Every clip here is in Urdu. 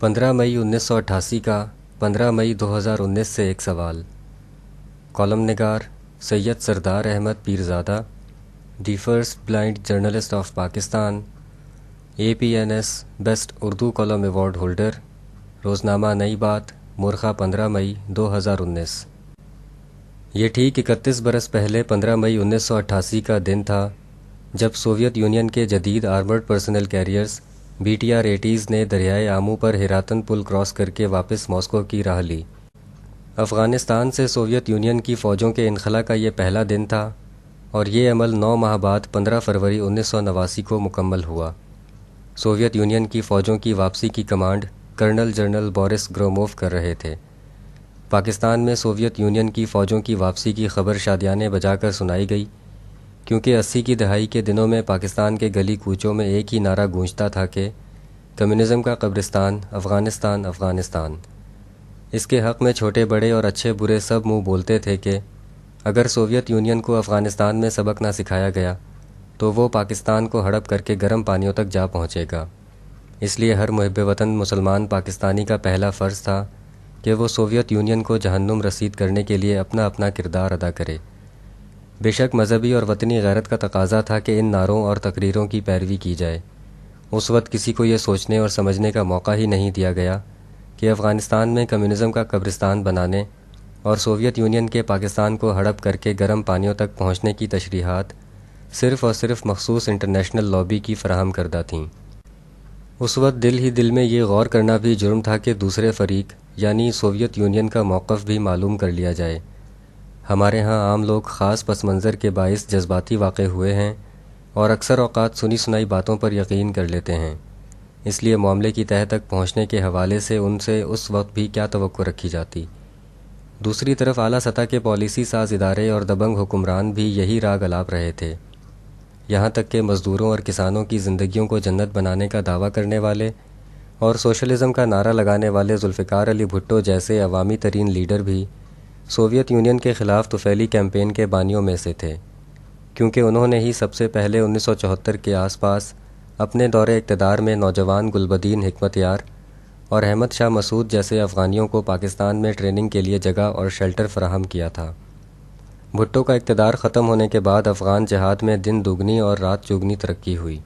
15 مئی 1988 کا 15 مئی 2019 سے ایک سوال۔ کالم نگار Syed Sardar Ahmed Pirzada, the first blind journalist of Pakistan, APNS best Urdu column award holder, روزنامہ نئی بات، مورخہ 15 مئی 2019۔ یہ ٹھیک 31 برس پہلے 15 مئی 1988 کا دن تھا جب سوویت یونین کے جدید آرمرڈ پرسنل کیریئرز BTR-80 نے دریائے آمو پر ہیراتن پل کراس کر کے واپس ماسکو کی راہ لی۔ افغانستان سے سوویت یونین کی فوجوں کے انخلا کا یہ پہلا دن تھا اور یہ عمل 9 ماہ بعد 15 فروری 1989 کو مکمل ہوا۔ سوویت یونین کی فوجوں کی واپسی کی کمانڈ کرنل جنرل بورس گروموف کر رہے تھے۔ پاکستان میں سوویت یونین کی فوجوں کی واپسی کی خبر شادیانے بجا کر سنائی گئی، کیونکہ 80 کی دہائی کے دنوں میں پاکستان کے گلی کوچوں میں ایک ہی نعرہ گونجتا تھا کہ کمیونزم کا قبرستان افغانستان افغانستان۔ اس کے حق میں چھوٹے بڑے اور اچھے برے سب منہ بولتے تھے کہ اگر سوویت یونین کو افغانستان میں سبق نہ سکھایا گیا تو وہ پاکستان کو ہڑپ کر کے گرم پانیوں تک جا پہنچے گا۔ اس لیے ہر محب وطن مسلمان پاکستانی کا پہلا فرض تھا کہ وہ سوویت یونین کو جہنم رسید کرنے کے لیے اپنا اپنا کردار ادا کرے۔ بے شک مذہبی اور وطنی غیرت کا تقاضا تھا کہ ان نعروں اور تقریروں کی پیروی کی جائے۔ اس وقت کسی کو یہ سوچنے اور سمجھنے کا موقع ہی نہیں دیا گیا کہ افغانستان میں کمیونزم کا قبرستان بنانے اور سوویت یونین کے پاکستان کو ہڑپ کر کے گرم پانیوں تک پہنچنے کی تشریحات صرف اور صرف مخصوص انٹرنیشنل لابی کی فراہم کردہ تھیں۔ اس وقت دل ہی دل میں یہ غور کرنا بھی جرم تھا کہ دوسرے فریق یعنی سوویت یونین کا موقف بھی معلوم کر لیا جائے۔ ہمارے ہاں عام لوگ خاص پس منظر کے باعث جذباتی واقع ہوئے ہیں اور اکثر اوقات سنی سنائی باتوں پر یقین کر لیتے ہیں، اس لیے معاملے کی تہہ تک پہنچنے کے حوالے سے ان سے اس وقت بھی کیا توقع رکھی جاتی۔ دوسری طرف اعلیٰ سطح کے پالیسی ساز ادارے اور دبنگ حکمران بھی یہی راگ الاپ رہے تھے، یہاں تک کہ مزدوروں اور کسانوں کی زندگیوں کو جنت بنانے کا دعویٰ کرنے والے اور سوشلزم کا نعرہ لگانے والے ذوالفقار علی بھٹو جیسے عوامی ترین لیڈر بھی سوویت یونین کے خلاف طفیلی کیمپین کے بانیوں میں سے تھے، کیونکہ انہوں نے ہی سب سے پہلے 1974 کے آس پاس اپنے دور اقتدار میں نوجوان گلبدین حکمت یار اور احمد شاہ مسعود جیسے افغانیوں کو پاکستان میں ٹریننگ کے لیے جگہ اور شیلٹر فراہم کیا تھا۔ بھٹو کا اقتدار ختم ہونے کے بعد افغان جہاد میں دن دگنی اور رات چوگنی ترقی ہوئی۔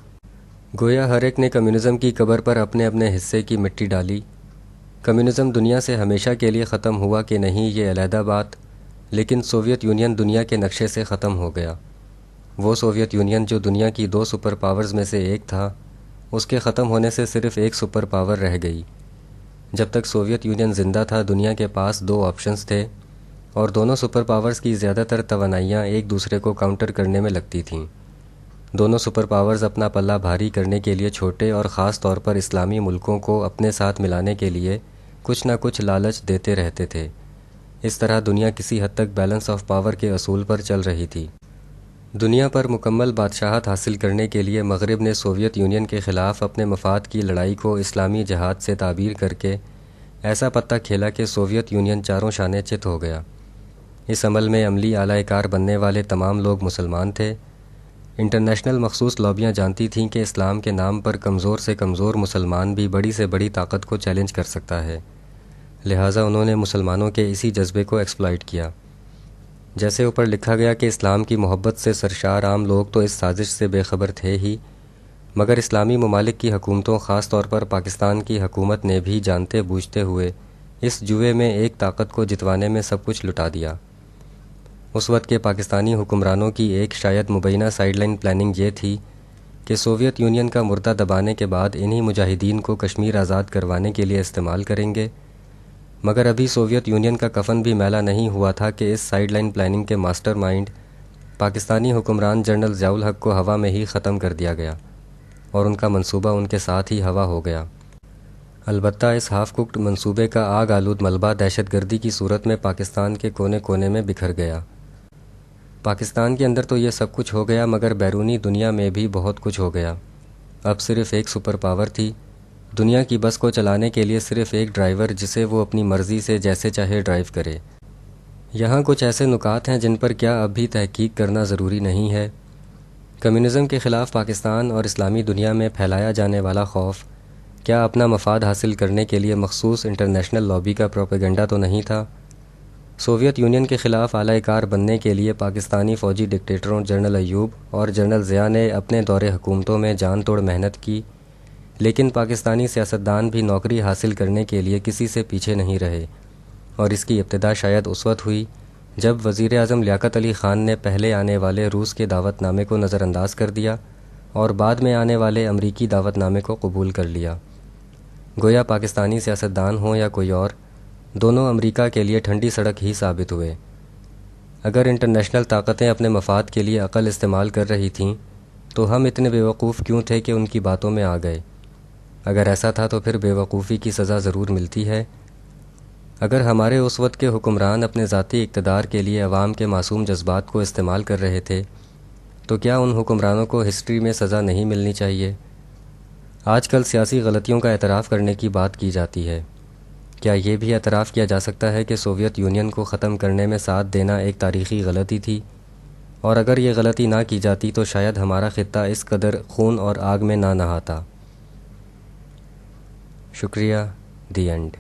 گویا ہر ایک نے کمیونزم کی قبر پر اپنے اپنے حصے کی مٹی ڈالی۔ کمیونزم دنیا سے ہمیشہ کے لیے ختم ہوا کہ نہیں یہ علیحدہ بات، لیکن سوویت یونین دنیا کے نقشے سے ختم ہو گیا۔ وہ سوویت یونین جو دنیا کی 2 سپر پاورز میں سے ایک تھا، اس کے ختم ہونے سے صرف ایک سپر پاور رہ گئی۔ جب تک سوویت یونین زندہ تھا دنیا کے پاس 2 آپشنز تھے اور دونوں سپر پاورز کی زیادہ تر توانائیاں ایک دوسرے کو کاؤنٹر کرنے میں لگتی تھیں۔ دونوں سپر پاورز اپنا پلہ بھاری کرنے کے لیے چھوٹے اور خاص طور پر اسلامی ملکوں کو اپنے ساتھ ملانے کے لیے کچھ نہ کچھ لالچ دیتے رہتے تھے۔ اس طرح دنیا کسی حد تک بیلنس آف پاور کے اصول پر چل رہی تھی۔ دنیا پر مکمل بادشاہت حاصل کرنے کے لیے مغرب نے سوویت یونین کے خلاف اپنے مفاد کی لڑائی کو اسلامی جہاد سے تعبیر کر کے ایسا پتہ کھیلا کہ سوویت یونین چاروں شانے چت ہو گیا۔ اس عمل میں عملی اعلی کار بننے والے تمام لوگ مسلمان تھے۔ انٹرنیشنل مخصوص لابیاں جانتی تھیں کہ اسلام کے نام پر کمزور سے کمزور مسلمان بھی بڑی سے بڑی طاقت کو چیلنج کر سکتا ہے، لہٰذا انہوں نے مسلمانوں کے اسی جذبے کو ایکسپلائٹ کیا۔ جیسے اوپر لکھا گیا کہ اسلام کی محبت سے سرشار عام لوگ تو اس سازش سے بے خبر تھے ہی، مگر اسلامی ممالک کی حکومتوں خاص طور پر پاکستان کی حکومت نے بھی جانتے بوجھتے ہوئے اس جوئے میں ایک طاقت کو جتوانے میں سب کچھ لٹا دیا۔ اس وقت کے پاکستانی حکمرانوں کی ایک شاید مبینہ سائیڈ لائن پلاننگ یہ تھی کہ سوویت یونین کا مردہ دبانے کے بعد انہی مجاہدین کو کشمیر آزاد کروانے کے لیے استعمال کریں گے، مگر ابھی سوویت یونین کا کفن بھی میلا نہیں ہوا تھا کہ اس سائیڈ لائن پلاننگ کے ماسٹر مائنڈ پاکستانی حکمران جنرل ضیاء الحق کو ہوا میں ہی ختم کر دیا گیا اور ان کا منصوبہ ان کے ساتھ ہی ہوا ہو گیا۔ البتہ اس ہاف ککڈ منصوبے کا آگ آلود ملبہ دہشت گردی کی صورت میں پاکستان کے کونے کونے میں بکھر گیا۔ پاکستان کے اندر تو یہ سب کچھ ہو گیا، مگر بیرونی دنیا میں بھی بہت کچھ ہو گیا۔ اب صرف ایک سپر پاور تھی، دنیا کی بس کو چلانے کے لیے صرف ایک ڈرائیور جسے وہ اپنی مرضی سے جیسے چاہے ڈرائیو کرے۔ یہاں کچھ ایسے نکات ہیں جن پر کیا اب بھی تحقیق کرنا ضروری نہیں ہے۔ کمیونزم کے خلاف پاکستان اور اسلامی دنیا میں پھیلایا جانے والا خوف کیا اپنا مفاد حاصل کرنے کے لیے مخصوص انٹرنیشنل لابی کا پروپیگنڈا تو نہیں تھا؟ سوویت یونین کے خلاف اعلی کار بننے کے لیے پاکستانی فوجی ڈکٹیٹروں جنرل ایوب اور جنرل ضیاء نے اپنے دور حکومتوں میں جان توڑ محنت کی، لیکن پاکستانی سیاستدان بھی نوکری حاصل کرنے کے لیے کسی سے پیچھے نہیں رہے، اور اس کی ابتدا شاید اس وقت ہوئی جب وزیر اعظم لیاقت علی خان نے پہلے آنے والے روس کے دعوت نامے کو نظر انداز کر دیا اور بعد میں آنے والے امریکی دعوت نامے کو قبول کر لیا۔ گویا پاکستانی سیاستدان ہوں یا کوئی اور، دونوں امریکہ کے لیے ٹھنڈی سڑک ہی ثابت ہوئے۔ اگر انٹرنیشنل طاقتیں اپنے مفاد کے لیے عقل استعمال کر رہی تھیں تو ہم اتنے بیوقوف کیوں تھے کہ ان کی باتوں میں آ گئے؟ اگر ایسا تھا تو پھر بیوقوفی کی سزا ضرور ملتی ہے۔ اگر ہمارے اس وقت کے حکمران اپنے ذاتی اقتدار کے لیے عوام کے معصوم جذبات کو استعمال کر رہے تھے تو کیا ان حکمرانوں کو ہسٹری میں سزا نہیں ملنی چاہیے؟ آج کل سیاسی غلطیوں کا اعتراف کرنے کی بات کی جاتی ہے۔ کیا یہ بھی اعتراف کیا جا سکتا ہے کہ سوویت یونین کو ختم کرنے میں ساتھ دینا ایک تاریخی غلطی تھی، اور اگر یہ غلطی نہ کی جاتی تو شاید ہمارا خطہ اس قدر خون اور آگ میں نہ نہاتا؟ شکریہ۔ The end.